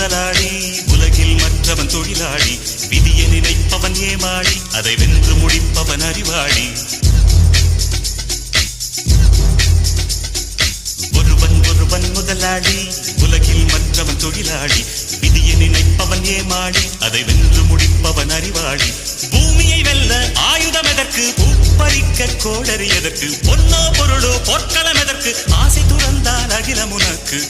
முதலாளி, உலகில் மற்றவன் தொழிலாளி. விதியை நினைப்பவன் ஏமாளி, அதை வென்று முடிப்பவன் அறிவாளி. ஒருவன் முதலாளி, உலகில் மற்றவன் தொழிலாளி. விதியை நினைப்பவன் ஏமாளி, அதை வென்று முடிப்பவன் அறிவாளி. பூமியை வெல்ல ஆயுதம் எதற்கு, பூப்பறிக்க கோடரி எதற்கு, பொன்னோ பொருளோ பொற்களம் எதற்கு, ஆசை துறந்தால் அகிலம் உனக்கு.